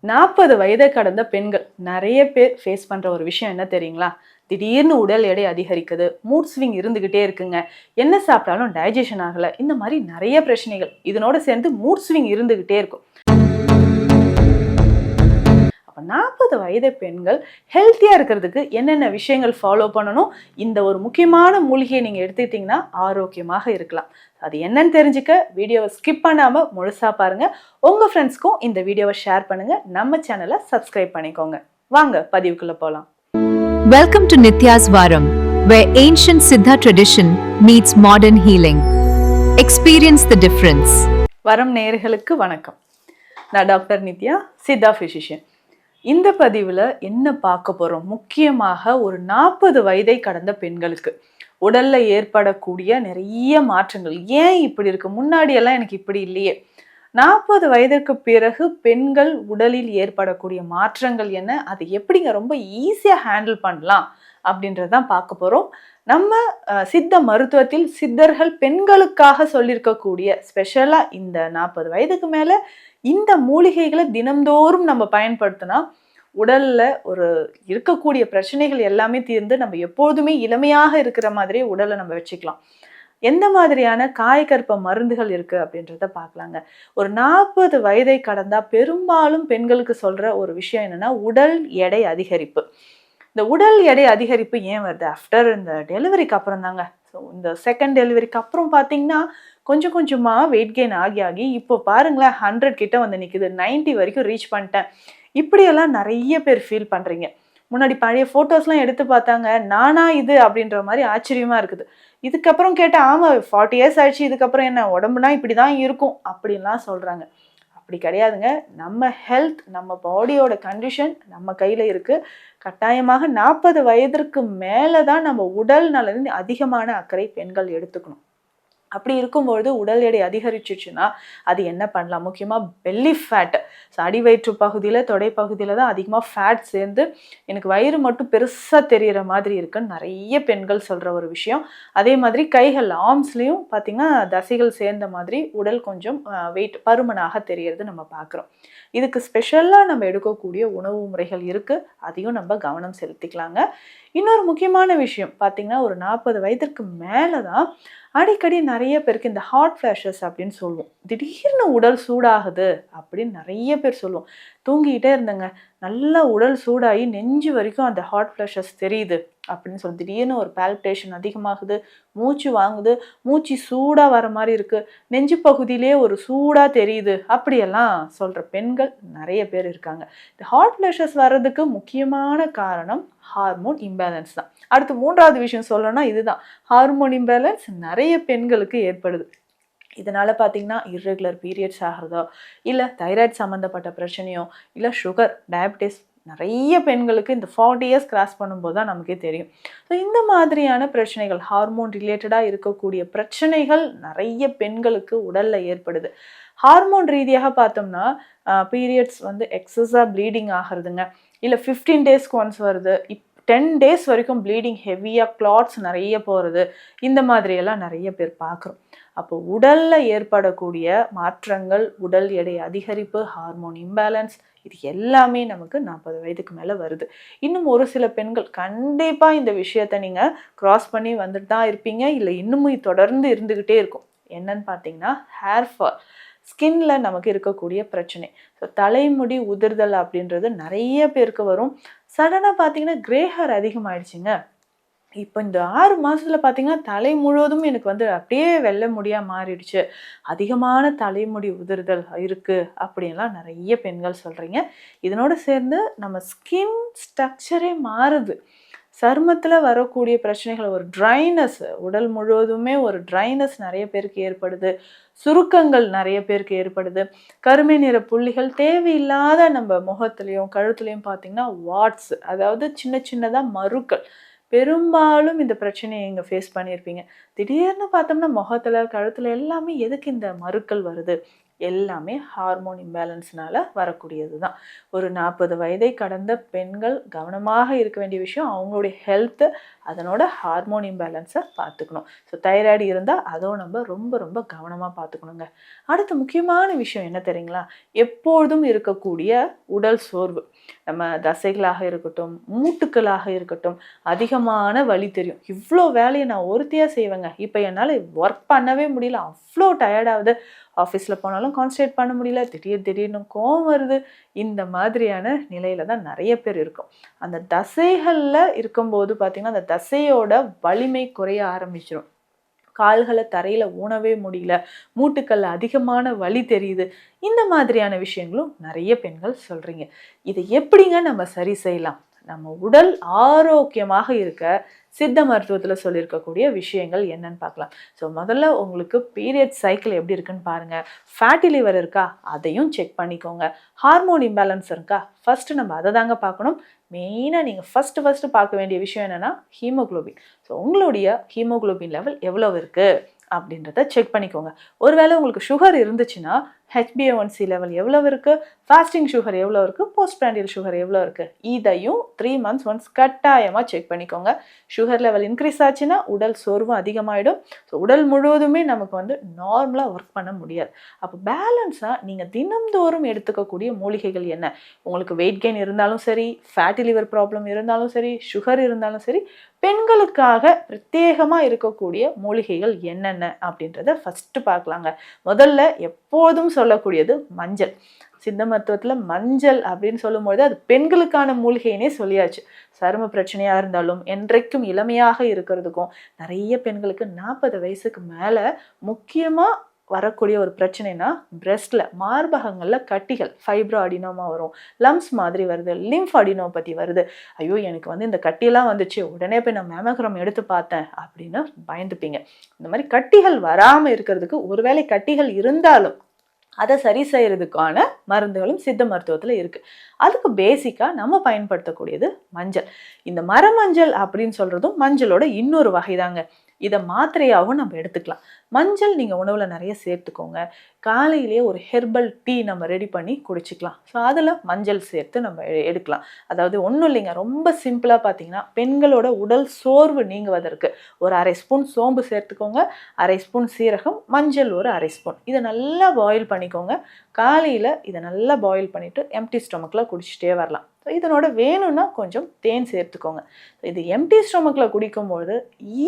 40 வயதை கடந்த பெண்கள் நிறைய பேர் ஃபேஸ் பண்ற ஒரு விஷயம் என்ன தெரியுங்களா? திடீர்னு உடல் எடை அதிகரிக்குது, மூட் ஸ்விங் இருந்துகிட்டே இருக்குங்க. என்ன சாப்பிட்டாலும் டைஜஷன் ஆகல. இந்த மாதிரி நிறைய பிரச்சனைகள். இதனோட சேர்ந்து மூட் ஸ்விங் இருந்துகிட்டே இருக்கும். அப்ப 40 வயது பெண்கள் ஹெல்த்தியா இருக்கிறதுக்கு என்னென்ன விஷயங்கள் ஃபாலோ பண்ணணும்? இந்த ஒரு முக்கியமான மூலிகையை நீங்க எடுத்துக்கிட்டீங்கன்னா ஆரோக்கியமாக இருக்கலாம். அது என்னன்னு தெரிஞ்சுக்க வீடியோவை ஸ்கிப் பண்ணாம முழுசா பாருங்க. உங்க ஃப்ரெண்ட்ஸ்க்கும் இந்த வீடியோவை ஷேர் பண்ணுங்க. நம்ம சேனலை சப்ஸ்கிரைப் பண்ணிக்கோங்க. வாங்க பதிவுக்குள்ள போலாம். Welcome to Nitya's Varam, where ancient Siddha tradition meets modern healing. Experience the difference. வரம் நேயர்களுக்கு வணக்கம். நான் டாக்டர் நித்யா, சித்தா பிசிஷியன். இந்த பதிவில் என்ன பார்க்க போகிறோம்? முக்கியமாக ஒரு 40 வயதை கடந்த பெண்களுக்கு உடலில் ஏற்படக்கூடிய நிறைய மாற்றங்கள். ஏன் இப்படி இருக்கு? முன்னாடியெல்லாம் எனக்கு இப்படி இல்லையே. 40 வயதிற்கு பிறகு பெண்கள் உடலில் ஏற்படக்கூடிய மாற்றங்கள் என்ன? அது எப்படிங்க ரொம்ப ஈஸியாக ஹேண்டில் பண்ணலாம் அப்படின்றதான் பார்க்க போகிறோம். நம்ம சித்த மருத்துவத்தில் சித்தர்கள் பெண்களுக்காக சொல்லியிருக்கக்கூடிய ஸ்பெஷலாக இந்த 40 வயதுக்கு மேலே இந்த மூலிகைகளை தினம்தோறும் நம்ம பயன்படுத்தினா உடல்ல ஒரு இருக்கக்கூடிய பிரச்சனைகள் எல்லாமே தீர்ந்து நம்ம எப்போதுமே இளமையாக இருக்கிற மாதிரி உடலை நம்ம வச்சுக்கலாம். எந்த மாதிரியான காயகற்ப மருந்துகள் இருக்கு அப்படின்றத பார்க்கலாங்க. ஒரு 40 வயதை கடந்தா பெரும்பாலும் பெண்களுக்கு சொல்ற ஒரு விஷயம் என்னன்னா, உடல் எடை அதிகரிப்பு. இந்த உடல் எடை அதிகரிப்பு ஏன் வருது? ஆஃப்டர் இந்த டெலிவரிக்கு அப்புறம் தாங்க. ஸோ இந்த செகண்ட் டெலிவரிக்கு அப்புறம் பார்த்தீங்கன்னா கொஞ்சம் கொஞ்சமாக வெயிட் கெயின் ஆகி ஆகி இப்போ பாருங்களேன் 100 கிட்ட வந்து நிற்குது, 90 வரைக்கும் ரீச் பண்ணிட்டேன். இப்படியெல்லாம் நிறைய பேர் ஃபீல் பண்ணுறீங்க. முன்னாடி பழைய ஃபோட்டோஸ்லாம் எடுத்து பார்த்தாங்க, நானா இது அப்படின்ற மாதிரி ஆச்சரியமாக இருக்குது. இதுக்கப்புறம் கேட்டால் ஆமாம் 40 இயர்ஸ் ஆயிடுச்சு, இதுக்கப்புறம் என்ன உடம்புனா இப்படி தான் இருக்கும் அப்படின்லாம் சொல்கிறாங்க. அப்படி கிடையாதுங்க. நம்ம ஹெல்த், நம்ம பாடியோட கண்டிஷன் நம்ம கையில் இருக்குது. கட்டாயமாக 40 வயதிற்கு மேலே தான் நம்ம உடல் நலனில் அதிகமான அக்கறை பெண்கள் எடுத்துக்கணும். அப்படி இருக்கும்பொழுது உடல் எடை அதிகரிச்சிச்சுன்னா அது என்ன பண்ணலாம்? முக்கியமாக பெல்லி ஃபேட், அடி வயிற்று பகுதியில் தொடை பகுதியில் தான் அதிகமாக ஃபேட் சேர்ந்து எனக்கு வயிறு மட்டும் பெருசாக தெரிகிற மாதிரி இருக்குன்னு நிறைய பெண்கள் சொல்கிற ஒரு விஷயம். அதே மாதிரி கைகள் ஆர்ம்ஸ்லேயும் பார்த்திங்கன்னா தசைகள் சேர்ந்த மாதிரி உடல் கொஞ்சம் வெயிட் பருமனாக தெரியறது நம்ம பார்க்குறோம். இதுக்கு ஸ்பெஷலாக நம்ம எடுக்கக்கூடிய உணவு முறைகள் இருக்குது. அதையும் நம்ம கவனம் செலுத்திக்கலாங்க. இன்னொரு முக்கியமான விஷயம் பார்த்திங்கன்னா, ஒரு 40 வயதிற்கு மேலே தான் அடிக்கடி நிறைய பேருக்கு இந்த ஹாட் ஃப்ளாஷஸ் அப்படின்னு சொல்லுவோம். திடீர்னு உடல் சூடாகுது அப்படின்னு நிறைய பேர் சொல்லுவோம். தூங்கிக்கிட்டே இருந்தேங்க, நல்லா உடல் சூடாகி நெஞ்சு வரைக்கும் அந்த ஹாட் ஃப்ளாஷஸ் தெரியுது அப்படின்னு சொல்லி திடீர்னு ஒரு பால்பிட்டேஷன் அதிகமாகுது, மூச்சு வாங்குது, மூச்சு சூடாக வர மாதிரி இருக்குது, நெஞ்சு பகுதியிலே ஒரு சூடாக தெரியுது, அப்படியெல்லாம் சொல்கிற பெண்கள் நிறைய பேர் இருக்காங்க. இந்த ஹாட் ஃப்ளாஷஸ் வர்றதுக்கு முக்கியமான காரணம் ஹார்மோன் இம்பேலன்ஸ் தான். அடுத்து 3வது விஷயம் சொல்லணும்னா இதுதான், ஹார்மோன் இம்பேலன்ஸ் நிறைய பெண்களுக்கு ஏற்படுது. இதனால் பார்த்திங்கன்னா இர்ரெகுலர் பீரியட்ஸ் ஆகிறதோ, இல்லை தைராய்டு சம்மந்தப்பட்ட பிரச்சனையோ, இல்லை சுகர், டயபிட்டிஸ் நிறைய பெண்களுக்கு இந்த 40 இயர்ஸ் கிராஸ் பண்ணும்போது தான் நமக்கே தெரியும். ஸோ இந்த மாதிரியான பிரச்சனைகள், ஹார்மோன் ரிலேட்டடாக இருக்கக்கூடிய பிரச்சனைகள் நிறைய பெண்களுக்கு உடலில் ஏற்படுது. ஹார்மோன் ரீதியாக பார்த்தோம்னா பீரியட்ஸ் வந்து எக்ஸஸாக ப்ளீடிங் ஆகிறதுங்க, இல்லை 15 டேஸ்க்கு ஒன்ஸ் வருது, 10 டேஸ் வரைக்கும் ப்ளீடிங் ஹெவியாக கிளாட்ஸ் நிறைய போகிறது, இந்த மாதிரியெல்லாம் நிறைய பேர் பார்க்குறோம். அப்போ உடலில் ஏற்படக்கூடிய மாற்றங்கள், உடல் எடை அதிகரிப்பு, ஹார்மோன் இம்பேலன்ஸ், இது எல்லாமே நமக்கு 40 வயதுக்கு மேலே வருது. இன்னும் ஒரு சில பெண்கள் கண்டிப்பாக இந்த விஷயத்தை நீங்கள் க்ராஸ் பண்ணி வந்துட்டு தான் இருப்பீங்க, இல்லை இன்னமும் தொடர்ந்து இருந்துக்கிட்டே இருக்கும். என்னன்னு பார்த்தீங்கன்னா ஹேர் ஃபால், ஸ்கின்ல நமக்கு இருக்கக்கூடிய பிரச்சனை. ஸோ தலைமுடி உதிர்தல் அப்படின்றது நிறைய பேருக்கு வரும். சடனாக பார்த்தீங்கன்னா கிரே ஹேர் அதிகமாகிடுச்சிங்க. இப்போ இந்த 6 மாதத்தில் பார்த்தீங்கன்னா தலை முழுவதும் எனக்கு வந்து அப்படியே வெள்ளை முடியாக மாறிடுச்சு, அதிகமான தலைமுடி உதிர்தல் இருக்குது அப்படின்லாம் நிறைய பெண்கள் சொல்கிறீங்க. இதனோடு சேர்ந்து நம்ம ஸ்கின் ஸ்ட்ரக்சரே மாறுது. சருமத்தில் வரக்கூடிய பிரச்சனைகள், ஒரு ட்ரைனஸ், உடல் முழுவதுமே ஒரு ட்ரைனஸ் நிறைய பேருக்கு ஏற்படுது, சுருக்கங்கள் நிறைய பேருக்கு ஏற்படுது, கருமை நிற புள்ளிகள், தேவையில்லாத நம்ம முகத்துலேயும் கழுத்துலேயும் பார்த்திங்கன்னா வாட்ஸ், அதாவது சின்ன சின்னதாக மருக்கள். பெரும்பாலும் இந்த பிரச்சனையை இங்கே ஃபேஸ் பண்ணியிருப்பீங்க. திடீர்னு பார்த்தோம்னா முகத்தில் கழுத்தில் எல்லாமே எதுக்கு இந்த மருக்கள் வருது, எல்லாமே ஹார்மோன் இம்பேலன்ஸ்னால வரக்கூடியது தான். ஒரு 40 வயதை கடந்த பெண்கள் கவனமாக இருக்க வேண்டிய விஷயம் அவங்களுடைய ஹெல்த்து, அதனோட ஹார்மோன் இம்பேலன்ஸை பார்த்துக்கணும். ஸோ தைராய்டு இருந்தால் அதுவும் நம்ம ரொம்ப ரொம்ப கவனமாக பார்த்துக்கணுங்க. அடுத்து முக்கியமான விஷயம் என்ன தெரியுங்களா? எப்பொழுதும் இருக்கக்கூடிய உடல் சோர்வு, நம்ம தசைகளாக இருக்கட்டும், மூட்டுக்களாக இருக்கட்டும், அதிகமான வலி தெரியும். இவ்வளோ வேலையை நான் ஒருத்தியாக செய்வேங்க, இப்போ என்னால் ஒர்க் பண்ணவே முடியல, அவ்வளோ டயர்டாகுது, ஆஃபீஸில் போனாலும் கான்சன்ட்ரேட் பண்ண முடியல, திடீர்னு கோவம் வருது. இந்த மாதிரியான நிலையில தான் நிறைய பேர் இருக்கும். அந்த தசைகளில் இருக்கும்போது பார்த்திங்கன்னா அந்த தசையோட வலிமை குறைய ஆரம்பிச்சிடும். கால்களை தரையில் ஊனவே முடியல, மூட்டுக்கல்ல அதிகமான வலி தெரியுது. இந்த மாதிரியான விஷயங்களும் நிறைய பெண்கள் சொல்கிறீங்க. இதை எப்படிங்க நம்ம சரி செய்யலாம்? நம்ம உடல் ஆரோக்கியமாக இருக்க சித்த மருத்துவத்தில் சொல்லியிருக்கக்கூடிய விஷயங்கள் என்னன்னு பார்க்கலாம். ஸோ முதல்ல உங்களுக்கு பீரியட் சைக்கிள் எப்படி இருக்குன்னு பாருங்கள். ஃபேட்டி லிவர் இருக்கா அதையும் செக் பண்ணிக்கோங்க. ஹார்மோன் இம்பேலன்ஸ் இருக்கா ஃபஸ்ட்டு நம்ம அதை தாங்க பார்க்கணும். மெயினாக நீங்கள் ஃபஸ்ட்டு பார்க்க வேண்டிய விஷயம் என்னென்னா ஹீமோக்ளோபின். ஸோ உங்களுடைய ஹீமோக்ளோபின் லெவல் எவ்வளோ இருக்குது அப்படின்றத செக் பண்ணிக்கோங்க. ஒருவேளை உங்களுக்கு சுகர் இருந்துச்சுன்னா HbA1c லெவல் எவ்வளோ இருக்குது, ஃபாஸ்டிங் சுகர் எவ்வளோ இருக்குது, போஸ்ட் பிராண்டியல் சுகர் எவ்வளோ இருக்குது, இதையும் 3 months ஒன்ஸ் கட்டாயமாக செக் பண்ணிக்கோங்க. சுகர் லெவல் இன்க்ரீஸ் ஆச்சுன்னா உடல் சோர்வும் அதிகமாகிடும். ஸோ உடல் முழுவதுமே நமக்கு நார்மலாக ஒர்க் பண்ண முடியாது. அப்போ பேலன்ஸாக நீங்கள் தினம்தோறும் எடுத்துக்கக்கூடிய மூலிகைகள் என்ன? உங்களுக்கு வெயிட் கெயின் இருந்தாலும் சரி, ஃபேட்டி லிவர் ப்ராப்ளம் இருந்தாலும் சரி, சுகர் இருந்தாலும் சரி, பெண்களுக்காக பிரத்யேகமாக இருக்கக்கூடிய மூலிகைகள் என்னென்ன அப்படின்றத ஃபஸ்ட்டு பார்க்கலாங்க. முதல்ல எப்போதும் சொல்லக்கூடியது மஞ்சள். சித்த மருத்துவத்தில் மஞ்சள் அப்படின்னு சொல்லும்போது அது பெண்களுக்கான மூலிகைன்னே சொல்லியாச்சு. சரும பிரச்சனையாக இருந்தாலும் என்றைக்கும் இளமையாக இருக்கிறதுக்கும், நிறைய பெண்களுக்கு 40 வயசுக்கு மேலே முக்கியமாக வரக்கூடிய ஒரு பிரச்சனைனா பிரெஸ்டில், மார்பகங்களில் கட்டிகள், ஃபைப்ரோ அடினோமா வரும், லம்ஸ் மாதிரி வருது, லிம்ஃப் அடினோபதி வருது. ஐயோ எனக்கு இந்த கட்டியெல்லாம் வந்துச்சு, உடனே போய் நான் மேமோகிராம் எடுத்து பார்த்தேன் அப்படின்னு பயந்துப்பீங்க. இந்த மாதிரி கட்டிகள் வராமல் இருக்கிறதுக்கு, ஒருவேளை கட்டிகள் இருந்தாலும் அதை சரி செய்யறதுக்கான மருந்துகளும் சித்த மருத்துவத்தில் இருக்குது. அதுக்கு பேசிக்காக நம்ம பயன்படுத்தக்கூடியது மஞ்சள். இந்த மரமஞ்சள் அப்படின்னு சொல்கிறதும் மஞ்சளோட இன்னொரு வகை தாங்க. இதை மாத்திரையாகவும் நம்ம எடுத்துக்கலாம். மஞ்சள் நீங்கள் உணவில் நிறைய சேர்த்துக்கோங்க. காலையிலேயே ஒரு ஹெர்பல் டீ நம்ம ரெடி பண்ணி குடிச்சிக்கலாம். ஸோ அதில் மஞ்சள் சேர்த்து நம்ம எடுக்கலாம். அதாவது ஒன்றும் இல்லைங்க, ரொம்ப சிம்பிளாக பார்த்தீங்கன்னா பெண்களோட உடல் சோர்வு நீங்குவதற்கு ஒரு 1/2 ஸ்பூன் சோம்பு சேர்த்துக்கோங்க, 1/2 ஸ்பூன் சீரகம், மஞ்சள் ஒரு 1/2 ஸ்பூன். இதை நல்லா பாயில் பண்ணிக்கோங்க. காலையில் இதை நல்லா பாயில் பண்ணிவிட்டு எம்டி ஸ்டொமக்கில் குடிச்சிட்டே வரலாம். ஸோ இதனோட வேணும்னா கொஞ்சம் தேன் சேர்த்துக்கோங்க. இது எம்டி ஸ்டொமக்கில் குடிக்கும்போது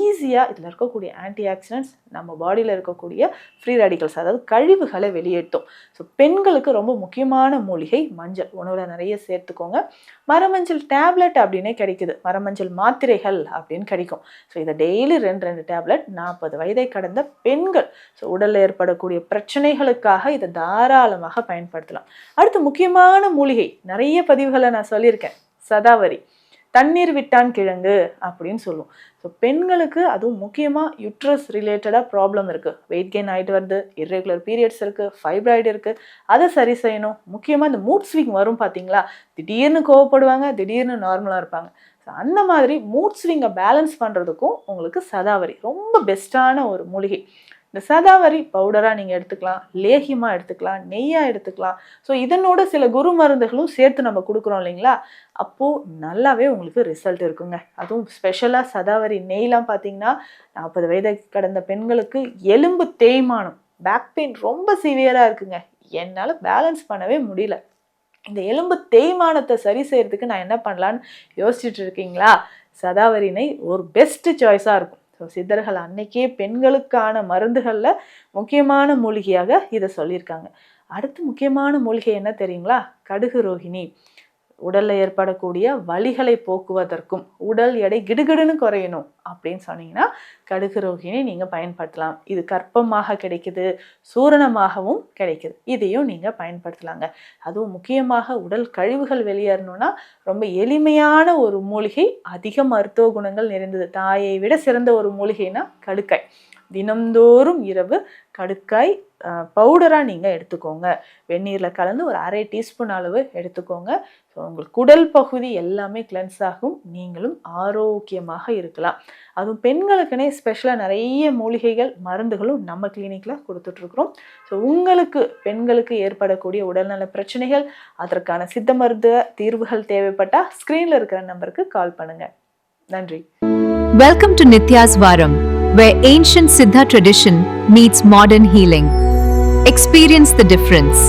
ஈஸியாக இதில் இருக்கக்கூடிய ஆன்டி ஆக்சிடென்ட்ஸ் நம்ம பாடியில் இருக்கக்கூடிய ஃப்ரீ ரேடிக்கல்ஸ், அதாவது கழிவுகளை வெளியேற்றும். ஸோ பெண்களுக்கு ரொம்ப முக்கியமான மூலிகை மஞ்சள். உணவில் நிறைய சேர்த்துக்கோங்க. மரமஞ்சள் டேப்லெட் அப்படின்னே கிடைக்குது, மரமஞ்சள் மாத்திரைகள் அப்படின்னு கிடைக்கும். ஸோ இதை டெய்லி 2 டேப்லெட் 40 வயதை கடந்த பெண்கள் ஸோ உடலில் ஏற்படக்கூடிய பிரச்சனைகளுக்காக இதை தாராளமாக பயன்படுத்தலாம். அடுத்து முக்கியமான மூலிகை, நிறைய பதிவுகளை நான் சொல்லியிருக்கேன், சதாவரி, தண்ணீர் விட்டான் கிழங்கு அப்படின்னு சொல்லுவோம். ஸோ பெண்களுக்கு அதுவும் முக்கியமாக யுட்ரஸ் ரிலேட்டடாக ப்ராப்ளம் இருக்குது, வெயிட் கெயின் ஆகிட்டு வருது, இர்ரெகுலர் பீரியட்ஸ் இருக்குது, ஃபைப்ராய்டு இருக்குது, அதை சரி செய்யணும். முக்கியமாக இந்த மூட் ஸ்விங் வரும் பார்த்தீங்களா, திடீர்னு கோவப்படுவாங்க, திடீர்னு நார்மலாக இருப்பாங்க. ஸோ அந்த மாதிரி மூட் ஸ்விங்கை பேலன்ஸ் பண்ணுறதுக்கும் உங்களுக்கு சதாவரி ரொம்ப பெஸ்ட்டான ஒரு மூலிகை. இந்த சதாவரி பவுடராக நீங்கள் எடுத்துக்கலாம், லேகியமாக எடுத்துக்கலாம், நெய்யாக எடுத்துக்கலாம். ஸோ இதனோட சில குரு மருந்துகளும் சேர்த்து நம்ம கொடுக்குறோம் இல்லைங்களா, அப்போது நல்லாவே உங்களுக்கு ரிசல்ட் இருக்குங்க. அதுவும் ஸ்பெஷலாக சதாவரி நெய்லாம் பார்த்தீங்கன்னா 40 வயதை கடந்த பெண்களுக்கு எலும்பு தேய்மானம், பேக் பெயின் ரொம்ப சிவியராக இருக்குங்க, என்னால் பேலன்ஸ் பண்ணவே முடியல, இந்த எலும்பு தேய்மானத்தை சரி செய்யறதுக்கு நான் என்ன பண்ணலான்னு யோசிச்சுட்டு இருக்கீங்களா, சதாவரி நெய் ஒரு பெஸ்ட் சாய்ஸாக இருக்கும். ஸோ சித்தர்கள் அன்னைக்கே பெண்களுக்கான மருந்துகளில் முக்கியமான மூலிகையாக இதை சொல்லியிருக்காங்க. அடுத்து முக்கியமான மூலிகை என்ன தெரியுங்களா, கடுகு ரோகிணி. உடலில் ஏற்படக்கூடிய வலிகளை போக்குவதற்கும் உடல் எடை கிடுகிடுன்னு குறையணும் அப்படின்னு சொன்னீங்கன்னா கடுகு ரோகிணி நீங்கள் பயன்படுத்தலாம். இது கற்பமாக கிடைக்குது, சூரணமாகவும் கிடைக்குது, இதையும் நீங்கள் பயன்படுத்தலாங்க. அதுவும் முக்கியமாக உடல் கழிவுகள் வெளியேறணும்னா ரொம்ப எளிமையான ஒரு மூலிகை, அதிக மருத்துவ குணங்கள் நிறைந்தது. தாயை விட சிறந்த ஒரு மூலிகைனா கடுக்காய். தினம்தோறும் இரவு கடுக்காய் பவுடராக நீங்கள் எடுத்துக்கோங்க. வெந்நீரில் கலந்து ஒரு 1/2 டீஸ்பூன் அளவு எடுத்துக்கோங்க. ஸோ உங்களுக்கு குடல் பகுதி எல்லாமே கிளென்ஸ் ஆகும், நீங்களும் ஆரோக்கியமாக இருக்கலாம். அதுவும் பெண்களுக்குனே ஸ்பெஷலாக நிறைய மூலிகைகள் மருந்துகளும் நம்ம கிளினிக்கில் கொடுத்துட்ருக்குறோம். ஸோ உங்களுக்கு பெண்களுக்கு ஏற்படக்கூடிய உடல்நல பிரச்சனைகள், அதற்கான சித்த மருத்துவ தீர்வுகள் தேவைப்பட்டால் ஸ்க்ரீனில் இருக்கிற நம்பருக்கு கால் பண்ணுங்கள். நன்றி. Welcome to Nitya's Varam, where ancient Siddha tradition meets modern healing. Experience the difference.